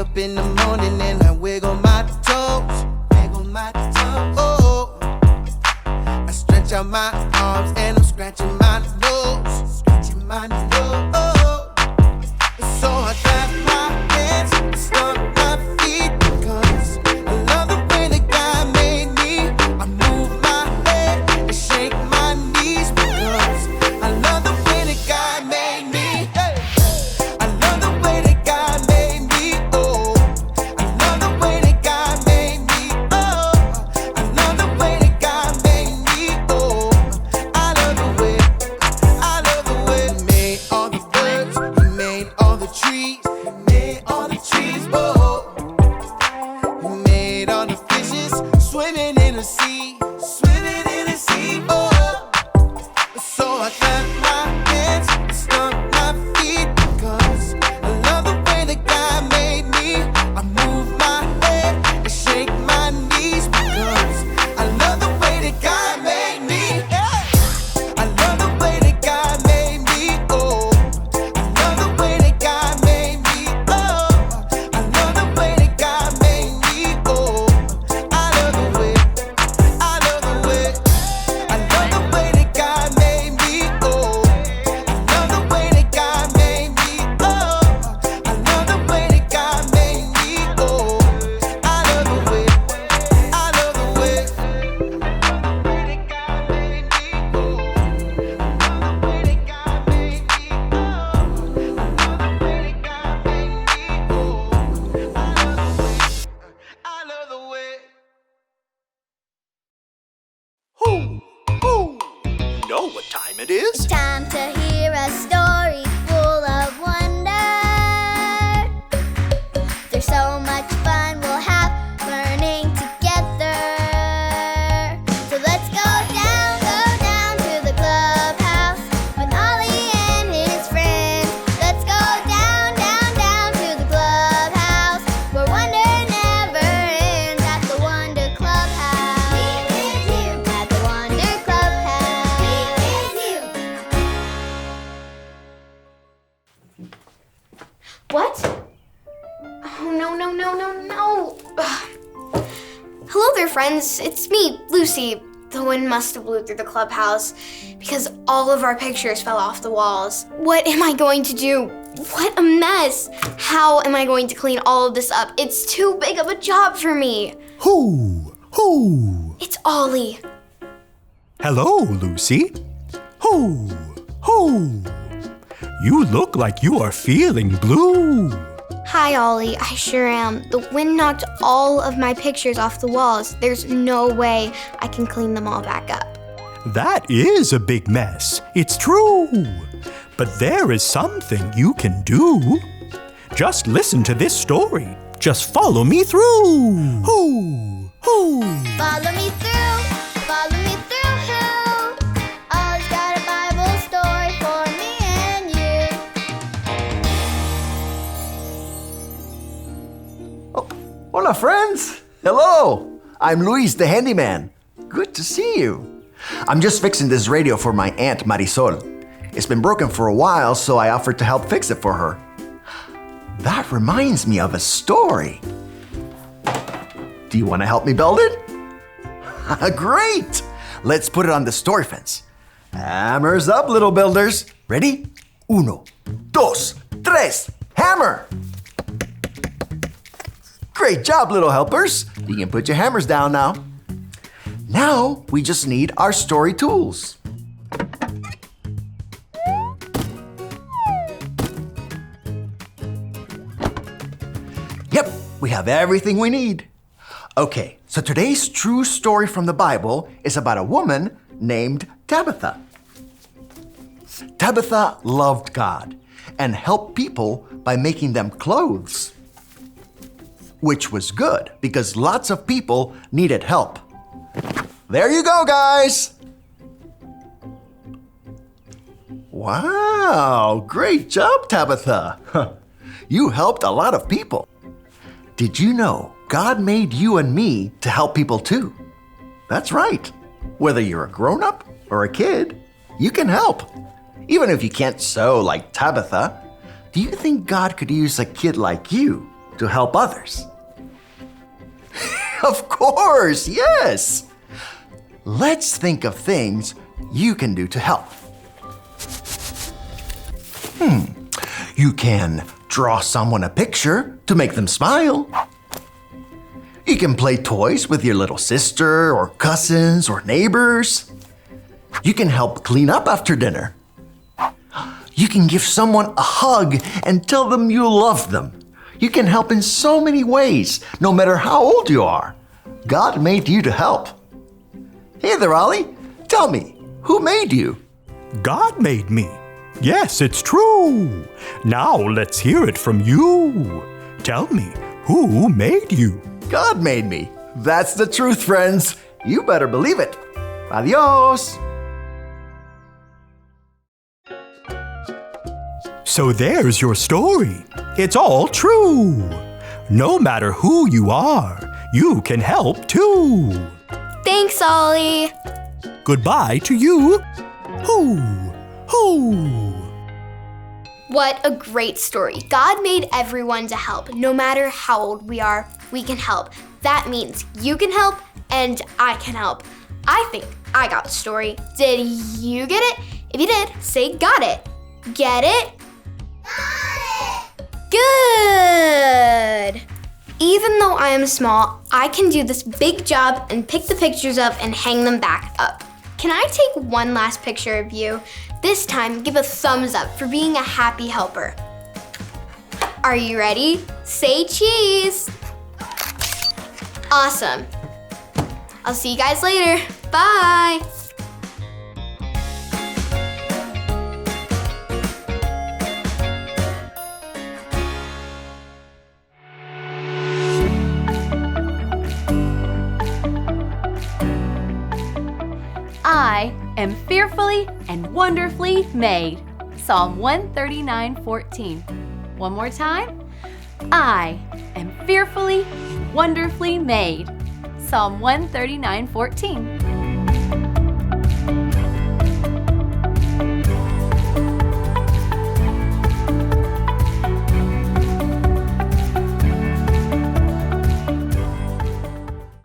up in the morning and I wiggle my toes. Wiggle my toes. Oh, I stretch out my arms and I'm scratching my nose. Scratching my nose. Oh, so I clap my hands, stomp my feet, because I love the way that God made me. I move my head and shake my knees, because I love the way that God made me. Hey. I love the way that God made me. Oh, I love the way that God made me. Oh, I love the way that God made me. Oh, I love the way. I love the way. He made all the birds. He made all the trees. He made all the trees. Oh, he made all the fishes swimming in the sea. Swimming in the sea. Oh, so I clap my hands, stomp my feet, because I love the way that God made me. I move my head and shake my knees, because I love the way that God made me. Yeah. I love the way that God made me. Oh, I love the way that God made me. Oh, I love the way that God made me. Oh, I love the way. I love the way. I love the way that God made me. Oh, I love the way that God made me. Oh, I love the way that God made me. Oh, I love the way. I love the way. I love the way that God made me. Oh, I love the way that God made me. Oh, I love the way that God made me. Oh, I love the way. You know what time it is? Time to hear a story full of wonder. There's so much fun we'll have learning together. So let's go down to the clubhouse with Ollie and his friends. Let's go down to the clubhouse where wonder never ends at the Wonder Clubhouse. At the Wonder Clubhouse. What? Oh, no. Ugh. Hello there, friends. It's me, Lucy. The wind must have blew through the clubhouse because all of our pictures fell off the walls. What am I going to do? What a mess. How am I going to clean all of this up? It's too big of a job for me. Who? It's Ollie. Hello, Lucy. Who? You look like you are feeling blue. Hi, Ollie. I sure am. The wind knocked all of my pictures off the walls. There's no way I can clean them all back up. That is a big mess. It's true. But there is something you can do. Just listen to this story. Just follow me through. Who? Follow me through. Ollie's got a Bible story for me and you. Hola, friends. Hello. I'm Luis, the handyman. Good to see you. I'm just fixing this radio for my Aunt Marisol. It's been broken for a while, so I offered to help fix it for her. That reminds me of a story. Do you want to help me build it? Great! Let's put it on the story fence. Hammers up, little builders. Ready? Uno, dos, tres, hammer! Great job, little helpers. You can put your hammers down now. Now, we just need our story tools. Yep, we have everything we need. Okay, so today's true story from the Bible is about a woman named Tabitha. Tabitha loved God and helped people by making them clothes, which was good because lots of people needed help. There you go, guys. Wow, great job, Tabitha. You helped a lot of people. Did you know God made you and me to help people too? That's right. Whether you're a grown-up or a kid, you can help. Even if you can't sew like Tabitha, do you think God could use a kid like you to help others? Of course, yes! Let's think of things you can do to help. You can draw someone a picture to make them smile. You can play toys with your little sister or cousins or neighbors. You can help clean up after dinner. You can give someone a hug and tell them you love them. You can help in so many ways, no matter how old you are. God made you to help. Hey there, Ollie. Tell me, who made you? God made me. Yes, it's true. Now let's hear it from you. Tell me, who made you? God made me. That's the truth, friends. You better believe it. Adios. So there's your story. It's all true. No matter who you are, you can help too. Thanks, Ollie. Goodbye to you. Hoo, hoo. What a great story. God made everyone to help. No matter how old we are, we can help. That means you can help and I can help. I think I got the story. Did you get it? If you did, say got it. Get it? Got it! Good! Even though I am small, I can do this big job and pick the pictures up and hang them back up. Can I take one last picture of you? This time, give a thumbs up for being a happy helper. Are you ready? Say cheese! Awesome. I'll see you guys later. Bye! I am fearfully and wonderfully made. Psalm 139:14. One more time. I am fearfully, wonderfully made. Psalm 139:14.